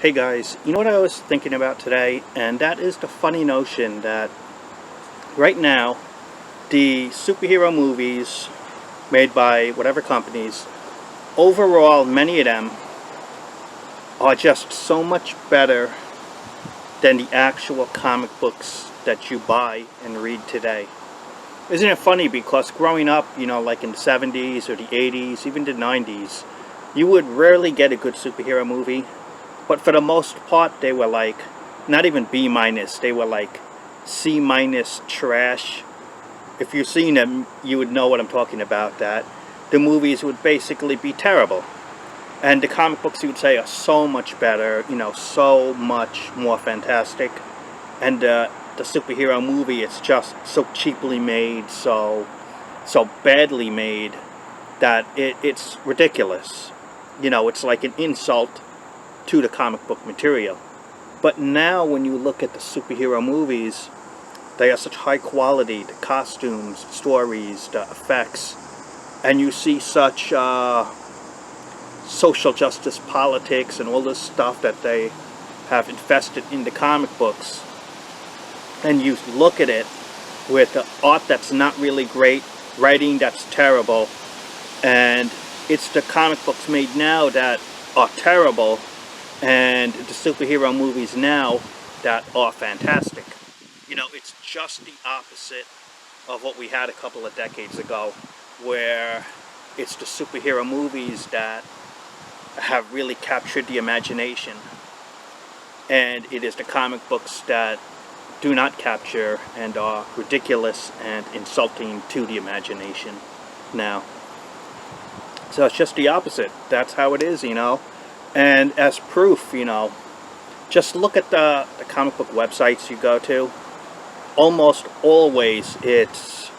Hey guys, you know what I was thinking about today? And that is the funny notion that right now, the superhero movies made by whatever companies, overall, many of them are just so much better than the actual comic books that you buy and read today. Isn't it funny? Because growing up, like in the 70s or the 80s, even the 90s, you would rarely get a good superhero movie. But for the most part, they were like, not even B minus, they were like C minus trash. If you've seen them, you would know what I'm talking about, that the movies would basically be terrible. And the comic books, you would say, are so much better, so much more fantastic. And the superhero movie, it's just so cheaply made, so badly made, that it's ridiculous. It's like an insult to the comic book material. But now when you look at the superhero movies, they are such high quality, the costumes, stories, the effects, and you see such social justice politics and all this stuff that they have infested in the comic books. And you look at it with the art that's not really great, writing that's terrible, and it's the comic books made now that are terrible, and the superhero movies now that are fantastic. It's just the opposite of what we had a couple of decades ago, where it's the superhero movies that have really captured the imagination, and it is the comic books that do not capture and are ridiculous and insulting to the imagination now. So it's just the opposite. That's how it is, And as proof, just look at the comic book websites you go to. Almost always it's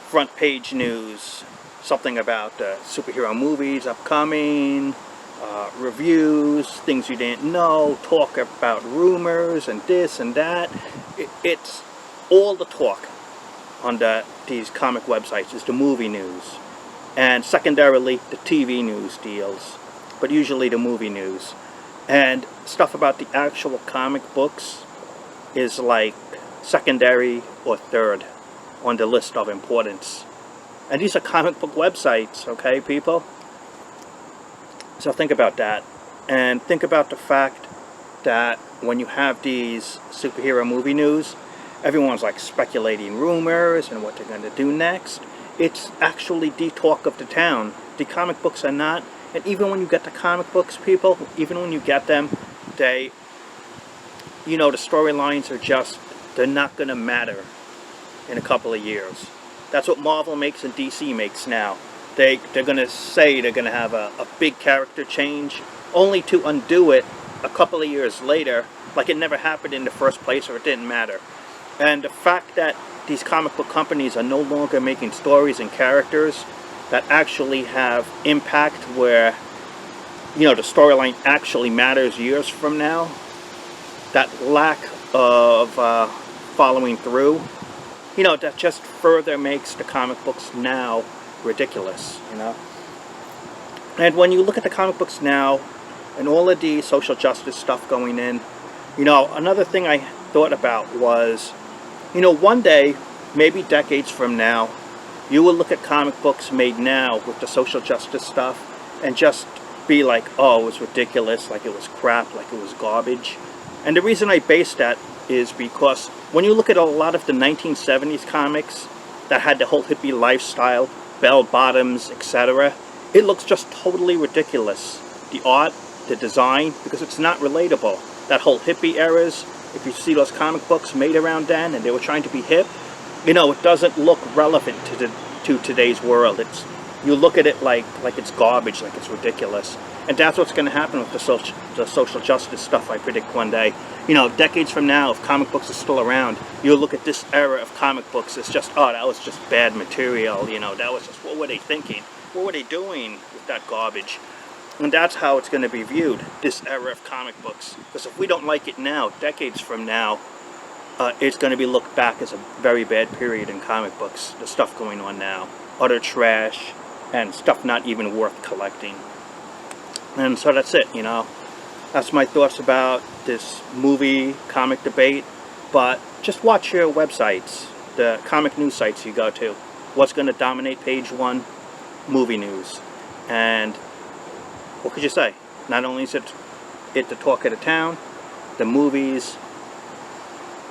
front page news, something about superhero movies upcoming, reviews, things you didn't know, talk about rumors and this and that. It's all the talk on these comic websites is the movie news. And secondarily, the TV news deals, but usually the movie news. And stuff about the actual comic books is like secondary or third on the list of importance. And these are comic book websites, okay, people? So think about that. And think about the fact that when you have these superhero movie news, everyone's like speculating rumors and what they're going to do next. It's actually the talk of the town. The comic books are not. And even when you get the comic books, people, even when you get them, they, the storylines are just, they're not going to matter in a couple of years. That's what Marvel makes and DC makes now. They're going to say they're going to have a big character change, only to undo it a couple of years later, like it never happened in the first place, or it didn't matter. And the fact that these comic book companies are no longer making stories and characters that actually have impact, where the storyline actually matters years from now, that lack of following through, that just further makes the comic books now ridiculous. And when you look at the comic books now and all of the social justice stuff going in, another thing I thought about was, one day, maybe decades from now, you will look at comic books made now with the social justice stuff and just be like, oh, it was ridiculous, like it was crap, like it was garbage. And the reason I base that is because when you look at a lot of the 1970s comics that had the whole hippie lifestyle, bell bottoms, etc., it looks just totally ridiculous. The art, the design, because it's not relatable. That whole hippie eras, if you see those comic books made around then and they were trying to be hip, it doesn't look relevant to today's world. You look at it like it's garbage, like it's ridiculous. And that's what's going to happen with the social justice stuff, I predict one day. Decades from now, if comic books are still around, you'll look at this era of comic books as just, oh, that was just bad material, that was just, what were they thinking? What were they doing with that garbage? And that's how it's going to be viewed, this era of comic books. Because if we don't like it now, decades from now, it's going to be looked back as a very bad period in comic books. The stuff going on now, utter trash, and stuff not even worth collecting. And so that's it, That's my thoughts about this movie comic debate. But just watch your websites, the comic news sites you go to. What's going to dominate page one? Movie news. And what could you say? Not only is it the talk of the town, the movies,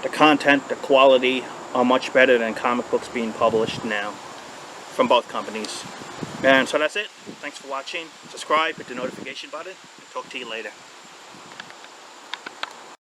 the content, the quality are much better than comic books being published now from both companies. And so that's it. Thanks for watching. Subscribe, hit the notification button, and talk to you later.